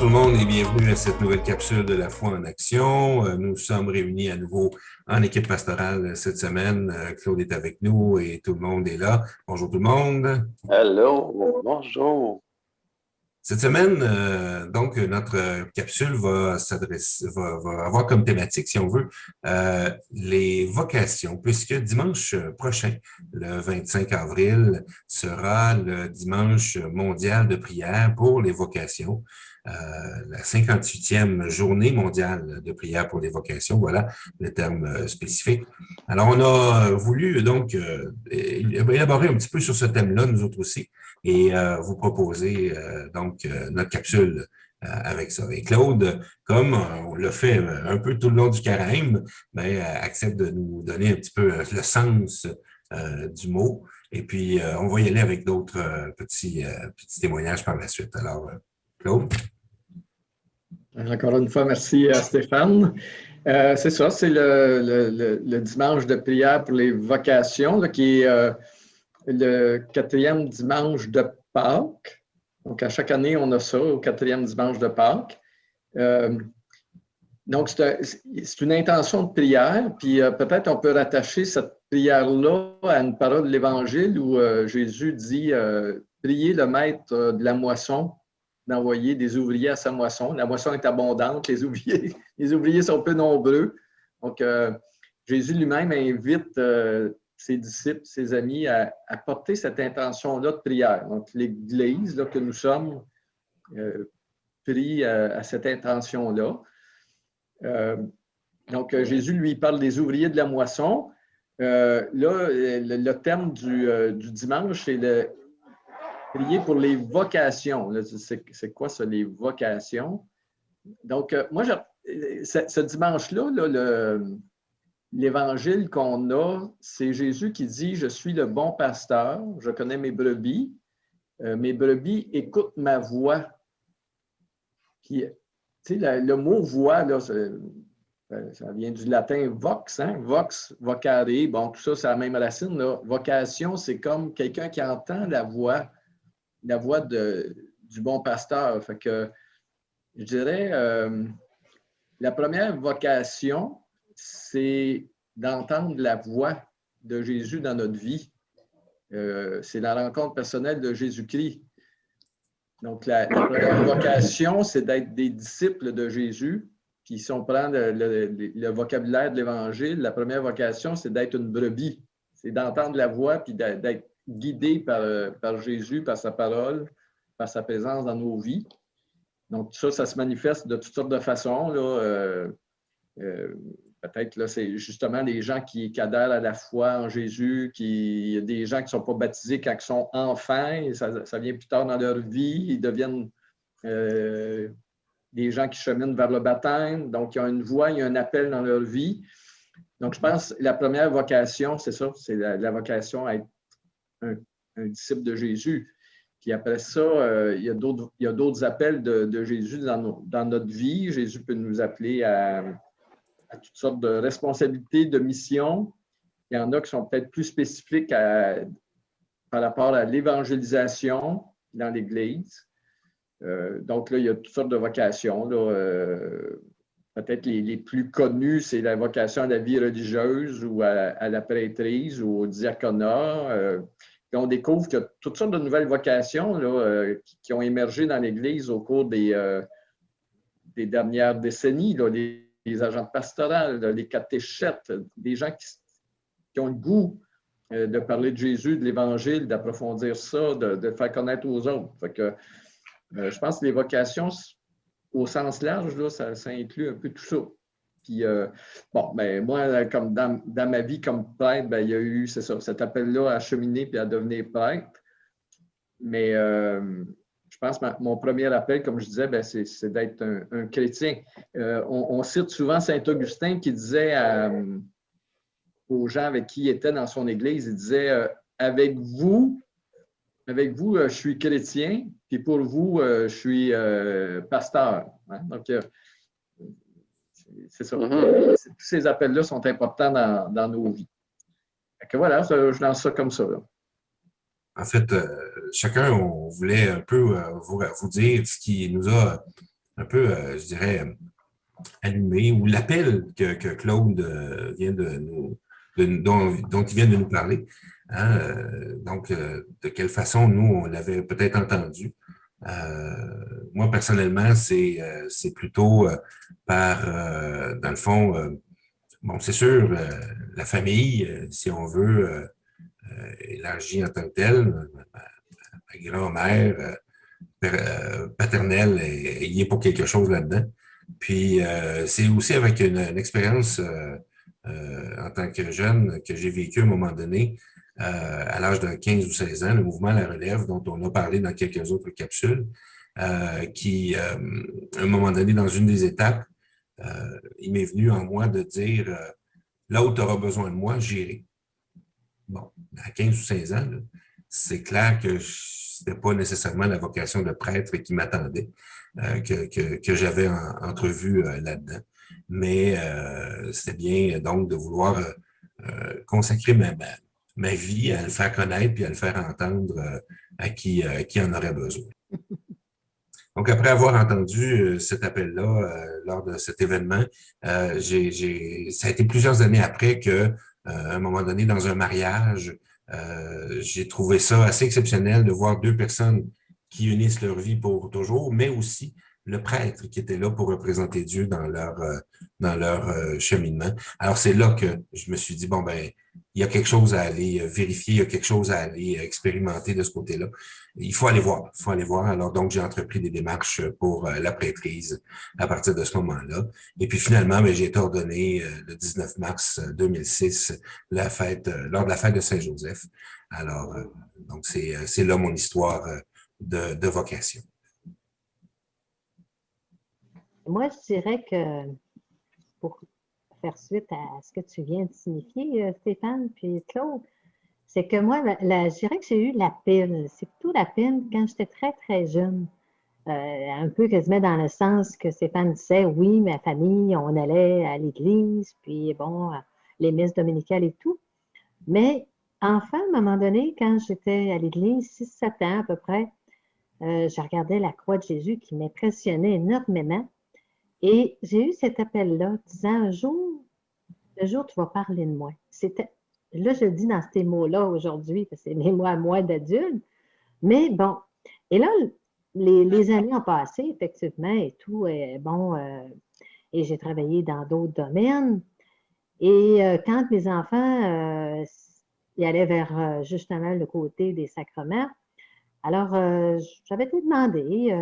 tout le monde et bienvenue à cette nouvelle capsule de la foi en action. Nous sommes réunis à nouveau en équipe pastorale cette semaine. Claude est avec nous et tout le monde est là. Bonjour tout le monde. Hello, bonjour. Cette semaine, donc, notre capsule va avoir comme thématique, si on veut, les vocations, puisque dimanche prochain, le 25 avril, sera le dimanche mondial de prière pour les vocations. La 58e journée mondiale de prière pour les vocations, voilà le terme spécifique. Alors, on a voulu donc élaborer un petit peu sur ce thème-là, nous autres aussi, et vous proposer donc notre capsule avec ça. Et Claude, comme on l'a fait un peu tout le long du carême, ben, accepte de nous donner un petit peu le sens du mot. Et puis, on va y aller avec d'autres petits témoignages par la suite. Alors, Claude? Encore une fois, merci à Stéphane. C'est ça, c'est le dimanche de prière pour les vocations, là, qui est le quatrième dimanche de Pâques. Donc, à chaque année, on a ça, au quatrième dimanche de Pâques. Donc, c'est une intention de prière, puis peut-être on peut rattacher cette prière-là à une parole de l'Évangile où Jésus dit « Priez le maître de la moisson d'envoyer des ouvriers à sa moisson. La moisson est abondante, les ouvriers sont peu nombreux. » Donc, Jésus lui-même invite ses disciples, ses amis à porter cette intention-là de prière. Donc, l'Église là, que nous sommes prie à cette intention-là. Donc, Jésus lui parle des ouvriers de la moisson. Là, le thème du dimanche, c'est prier pour les vocations. C'est quoi ça, les vocations? Donc, moi, ce dimanche-là, l'évangile qu'on a, c'est Jésus qui dit « Je suis le bon pasteur, je connais mes brebis écoutent ma voix. » Puis, tu sais, le mot « voix », là, ça vient du latin « vox », hein? « Vox »,« vocare », bon, tout ça, c'est la même racine, là. Vocation, c'est comme quelqu'un qui entend la voix du bon pasteur. Fait que, je dirais, la première vocation, c'est d'entendre la voix de Jésus dans notre vie. C'est la rencontre personnelle de Jésus-Christ. Donc, la première vocation, c'est d'être des disciples de Jésus. Puis, si on prend le vocabulaire de l'Évangile, la première vocation, c'est d'être une brebis. C'est d'entendre la voix puis d'être guidé par Jésus, par sa parole, par sa présence dans nos vies. Donc, ça se manifeste de toutes sortes de façons. Là, peut-être là, c'est justement les gens qui adhèrent à la foi en Jésus, il y a des gens qui ne sont pas baptisés quand ils sont enfants, et ça vient plus tard dans leur vie, ils deviennent des gens qui cheminent vers le baptême, donc il y a une voix, il y a un appel dans leur vie. Donc, je pense que la première vocation, c'est ça, c'est la vocation à être un disciple de Jésus. Puis après ça, il y a d'autres appels de Jésus dans notre vie. Jésus peut nous appeler à toutes sortes de responsabilités, de missions. Il y en a qui sont peut-être plus spécifiques par rapport à l'évangélisation dans l'Église. Donc là, il y a toutes sortes de vocations. Peut-être les plus connues, c'est la vocation à la vie religieuse ou à la prêtrise ou au diaconat. Puis on découvre qu'il y a toutes sortes de nouvelles vocations là, qui ont émergé dans l'Église au cours des dernières décennies. Là, les agents pastorales, les catéchètes, des gens qui ont le goût de parler de Jésus, de l'Évangile, d'approfondir ça, de le faire connaître aux autres. Fait que, je pense que les vocations, au sens large, là, ça inclut un peu tout ça. Puis, bon, ben, moi, comme dans ma vie comme prêtre, ben, il y a eu, c'est ça, cet appel-là à cheminer puis à devenir prêtre. Mais je pense que mon premier appel, comme je disais, ben, c'est d'être un chrétien. On cite souvent Saint-Augustin qui disait aux gens avec qui il était dans son église, il disait avec vous, je suis chrétien, puis pour vous, je suis pasteur. Hein? Donc, c'est ça. Tous ces appels-là sont importants dans nos vies. Donc, voilà, je lance ça comme ça. Là. En fait, chacun, on voulait un peu vous dire ce qui nous a je dirais, allumé, ou l'appel que Claude vient dont il vient de nous parler. Hein, donc, de quelle façon nous, on l'avait peut-être entendu. Moi, personnellement, c'est plutôt dans le fond, bon, c'est sûr, la famille, si on veut, élargie en tant que telle, ma grand-mère paternelle y est pour quelque chose là-dedans. Puis, c'est aussi avec une expérience en tant que jeune que j'ai vécu à un moment donné, à l'âge de 15 ou 16 ans, le mouvement La Relève, dont on a parlé dans quelques autres capsules, à un moment donné, dans une des étapes, il m'est venu en moi de dire là où tu auras besoin de moi, j'irai. Bon, à 15 ou 16 ans, c'est clair que c'était pas nécessairement la vocation de prêtre qui m'attendait, que j'avais entrevue là-dedans. Mais c'était bien donc de vouloir consacrer ma vie à le faire connaître puis à le faire entendre à qui en aurait besoin. Donc, après avoir entendu cet appel-là lors de cet événement, ça a été plusieurs années après que, à un moment donné, dans un mariage, j'ai trouvé ça assez exceptionnel de voir deux personnes qui unissent leur vie pour toujours, mais aussi le prêtre qui était là pour représenter Dieu dans leur cheminement. Alors, c'est là que je me suis dit, bon, ben, il y a quelque chose à aller vérifier, il y a quelque chose à aller expérimenter de ce côté-là. Il faut aller voir, il faut aller voir. Alors, donc, j'ai entrepris des démarches pour la prêtrise à partir de ce moment-là. Et puis, finalement, ben, j'ai été ordonné le 19 mars 2006, lors de la fête de Saint-Joseph. Alors, donc, c'est là mon histoire de vocation. Moi, je dirais que pour faire suite à ce que tu viens de signifier, Stéphane, puis Claude, c'est que moi, je dirais que j'ai eu la pile. C'est plutôt la pile quand j'étais très, très jeune. Un peu quasiment dans le sens que Stéphane disait, oui, ma famille, on allait à l'église, puis bon, les messes dominicales et tout. Mais enfin, à un moment donné, quand j'étais à l'église, 6-7 ans à peu près, je regardais la croix de Jésus qui m'impressionnait énormément. Et j'ai eu cet appel-là disant un jour, le jour où tu vas parler de moi. Là, je le dis dans ces mots-là aujourd'hui, parce que c'est mes mots à moi d'adulte. Mais bon, et là, les années ont passé, effectivement, et tout, bon, et j'ai travaillé dans d'autres domaines. Et quand mes enfants ils allaient vers justement le côté des sacrements, alors j'avais été demandé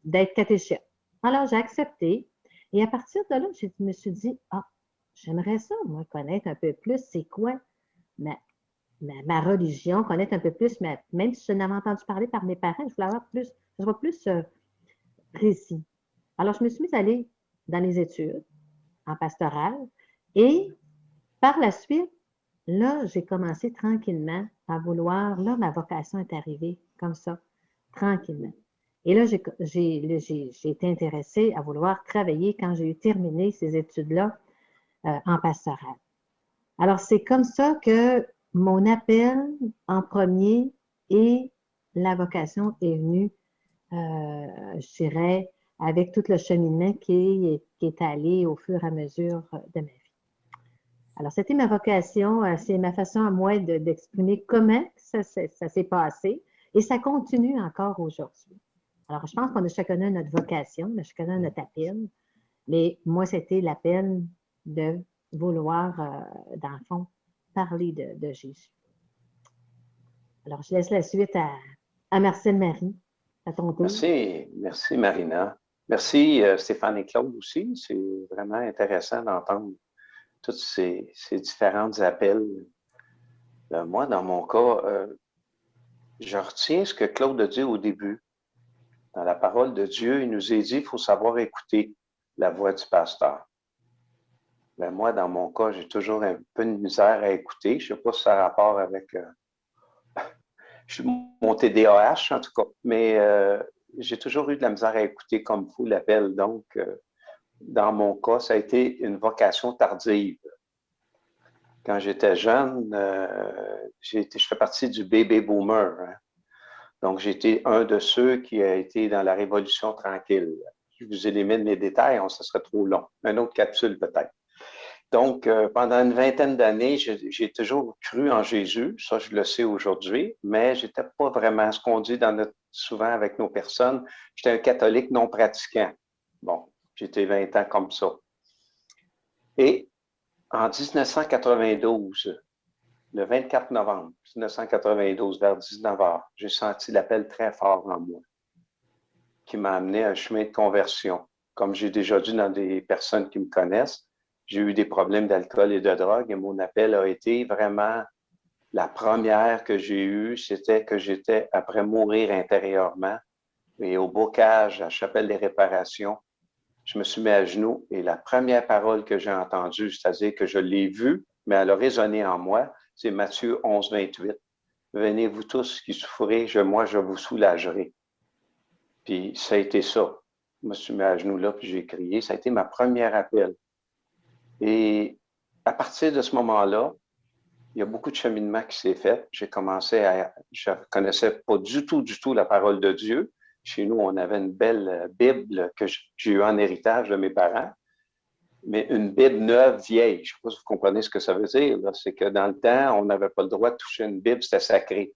d'être catéchète. Alors j'ai accepté. Et à partir de là, je me suis dit, ah, j'aimerais ça, moi, connaître un peu plus c'est quoi ma religion, connaître un peu plus, même si je n'avais entendu parler par mes parents, je voulais avoir plus, que ce soit plus précis. Alors, je me suis mise à aller dans les études en pastoral et par la suite, là, j'ai commencé tranquillement à vouloir, là, ma vocation est arrivée comme ça, tranquillement. Et là, j'ai été intéressée à vouloir travailler quand j'ai eu terminé ces études-là en pastoral. Alors, c'est comme ça que mon appel en premier et la vocation est venue, je dirais, avec tout le cheminement qui est allé au fur et à mesure de ma vie. Alors, c'était ma vocation, c'est ma façon à moi d'exprimer comment ça s'est passé et ça continue encore aujourd'hui. Alors, je pense qu'on a chacun notre vocation, on a chacun notre appel, mais moi, c'était l'appel de vouloir, dans le fond, parler de Jésus. Alors, je laisse la suite à Marcel Marie, à ton tour. Merci Marina. Merci Stéphane et Claude aussi. C'est vraiment intéressant d'entendre tous ces différents appels. Moi, dans mon cas, je retiens ce que Claude a dit au début. Dans la parole de Dieu, il nous a dit qu'il faut savoir écouter la voix du pasteur. Ben moi, dans mon cas, j'ai toujours un peu de misère à écouter. Je ne sais pas si ça a rapport avec mon TDAH, en tout cas. Mais j'ai toujours eu de la misère à écouter comme il faut l'appel. Donc, dans mon cas, ça a été une vocation tardive. Quand j'étais jeune, je fais partie du baby boomer. Hein. Donc, j'étais un de ceux qui a été dans la Révolution tranquille. je vous élimine les détails, ça serait trop long. Une autre capsule peut-être. Donc, pendant une vingtaine d'années, j'ai toujours cru en Jésus, ça je le sais aujourd'hui, mais je n'étais pas vraiment ce qu'on dit souvent avec nos personnes, j'étais un catholique non pratiquant. Bon, j'étais 20 ans comme ça. Et en 1992, le 24 novembre 1992, vers 19 h, j'ai senti l'appel très fort en moi qui m'a amené à un chemin de conversion. Comme j'ai déjà dit dans des personnes qui me connaissent, j'ai eu des problèmes d'alcool et de drogue et mon appel a été vraiment la première que j'ai eue, c'était que j'étais après mourir intérieurement et au bocage à Chapelle des Réparations. Je me suis mis à genoux et la première parole que j'ai entendue, c'est-à-dire que je l'ai vue, mais elle a résonné en moi, c'est Matthieu 11, 28. Venez vous tous qui souffrez, moi je vous soulagerai. Puis ça a été ça. Je me suis mis à genoux là, puis j'ai crié. Ça a été ma première appel. Et à partir de ce moment-là, il y a beaucoup de cheminement qui s'est fait. Je ne connaissais pas du tout la parole de Dieu. Chez nous, on avait une belle Bible que j'ai eue en héritage de mes parents, mais une Bible neuve, vieille. Je ne sais pas si vous comprenez ce que ça veut dire. C'est que dans le temps, on n'avait pas le droit de toucher une Bible, c'était sacré.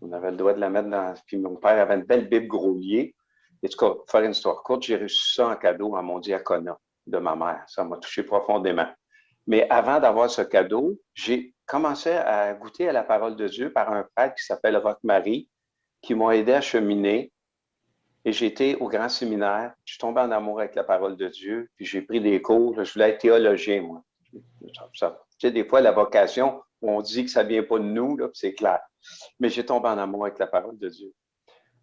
On avait le droit de la mettre dans... Puis mon père avait une belle Bible Grolier. En tout cas, pour faire une histoire courte, j'ai reçu ça en cadeau à mon diaconat de ma mère. Ça m'a touché profondément. Mais avant d'avoir ce cadeau, j'ai commencé à goûter à la parole de Dieu par un prêtre qui s'appelle Roch-Marie, qui m'a aidé à cheminer. Et j'ai été au grand séminaire. Je suis tombé en amour avec la parole de Dieu. Puis j'ai pris des cours. Je voulais être théologien, moi. Tu sais, des fois, la vocation, on dit que ça ne vient pas de nous, là, c'est clair. Mais j'ai tombé en amour avec la parole de Dieu.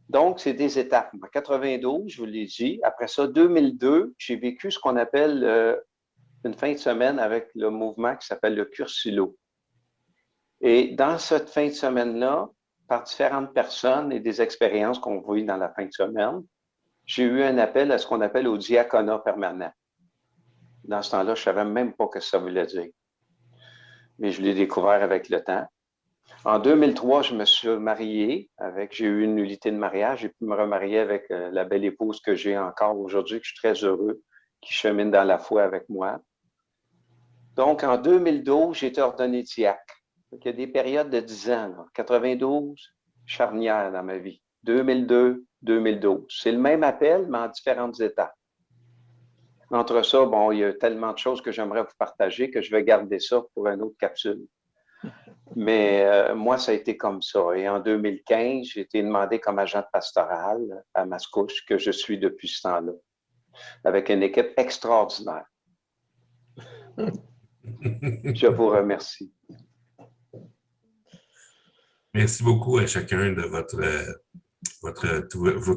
Donc, c'est des étapes. En 92, je vous l'ai dit. Après ça, 2002, j'ai vécu ce qu'on appelle une fin de semaine avec le mouvement qui s'appelle le Cursilo. Et dans cette fin de semaine-là, par différentes personnes et des expériences qu'on vit dans la fin de semaine, j'ai eu un appel à ce qu'on appelle au diaconat permanent. Dans ce temps-là, je ne savais même pas ce que ça voulait dire. Mais je l'ai découvert avec le temps. En 2003, je me suis marié j'ai eu une nullité de mariage. J'ai pu me remarier avec la belle épouse que j'ai encore aujourd'hui, que je suis très heureux, qui chemine dans la foi avec moi. Donc, en 2012, j'ai été ordonné diacre. Il y a des périodes de 10 ans. Là. 92, charnière dans ma vie. 2002, 2012. C'est le même appel, mais en différentes étapes. Entre ça, bon, il y a tellement de choses que j'aimerais vous partager que je vais garder ça pour une autre capsule. Mais moi, ça a été comme ça. Et en 2015, j'ai été demandé comme agent pastoral à Mascouche, que je suis depuis ce temps-là, avec une équipe extraordinaire. Je vous remercie. Merci beaucoup à chacun de votre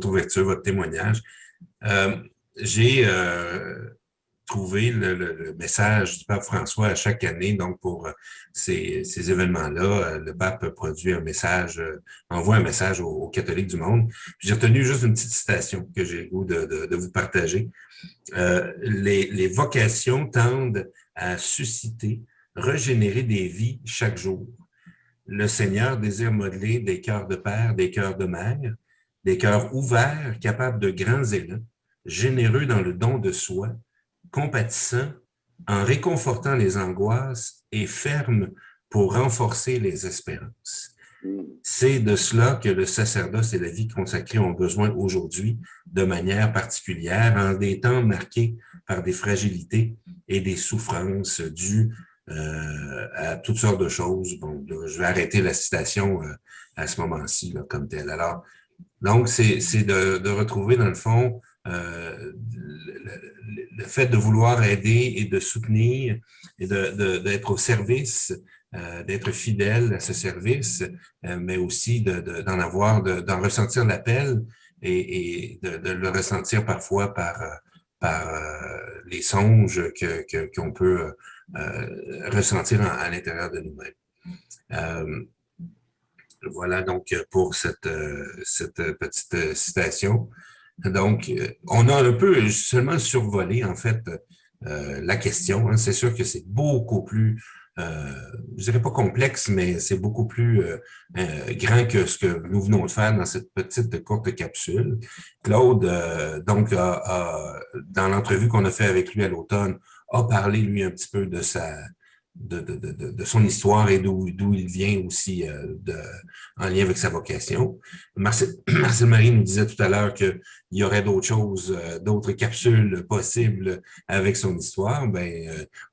ouverture, votre témoignage. J'ai trouvé le message du pape François à chaque année, donc pour ces événements-là, le pape produit un message, envoie un message aux catholiques du monde. J'ai retenu juste une petite citation que j'ai le goût de vous partager. Les vocations tendent à susciter, régénérer des vies chaque jour. Le Seigneur désire modeler des cœurs de père, des cœurs de mère, des cœurs ouverts, capables de grands élans, généreux dans le don de soi, compatissants, en réconfortant les angoisses et fermes pour renforcer les espérances. C'est de cela que le sacerdoce et la vie consacrée ont besoin aujourd'hui de manière particulière, en des temps marqués par des fragilités et des souffrances dues à toutes sortes de choses. Bon, je vais arrêter la citation à ce moment-ci là, comme telle. Alors, donc, c'est de retrouver, dans le fond, le fait de vouloir aider et de soutenir et d'être au service, d'être fidèle à ce service, mais aussi d'en ressentir l'appel et de le ressentir parfois par les songes qu'on peut ressentir à l'intérieur de nous-mêmes. Voilà donc pour cette petite citation. Donc, on a un peu seulement survolé, en fait, la question. Hein. C'est sûr que c'est beaucoup plus je dirais pas complexe, mais c'est beaucoup plus grand que ce que nous venons de faire dans cette petite courte capsule. Claude, donc, dans l'entrevue qu'on a fait avec lui à l'automne, a parlé, lui, un petit peu de de son histoire et d'où il vient aussi en lien avec sa vocation. Marcel Marie nous disait tout à l'heure qu'il y aurait d'autres choses, d'autres capsules possibles avec son histoire.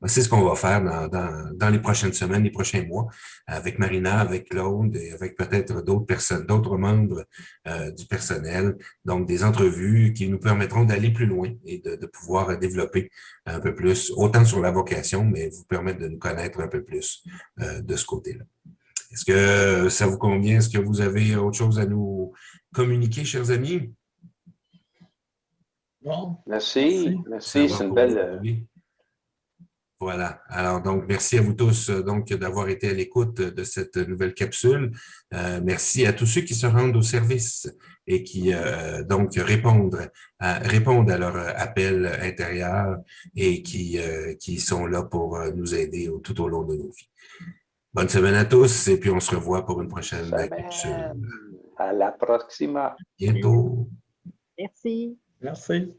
C'est ce qu'on va faire dans les prochaines semaines, les prochains mois, avec Marina, avec Claude et avec peut-être d'autres personnes, d'autres membres du personnel. Donc, des entrevues qui nous permettront d'aller plus loin et de pouvoir développer un peu plus, autant sur la vocation, mais vous permettre de nous connaître un peu plus de ce côté-là. Est-ce que ça vous convient? Est-ce que vous avez autre chose à nous communiquer, chers amis? Bon, Merci. C'est une belle... Voilà. Alors, donc, merci à vous tous donc d'avoir été à l'écoute de cette nouvelle capsule. Merci à tous ceux qui se rendent au service et qui donc répondent à leur appel intérieur et qui sont là pour nous aider tout au long de nos vies. Bonne semaine à tous et puis on se revoit pour une prochaine capsule. À la prochaine. Bientôt. Merci. merci.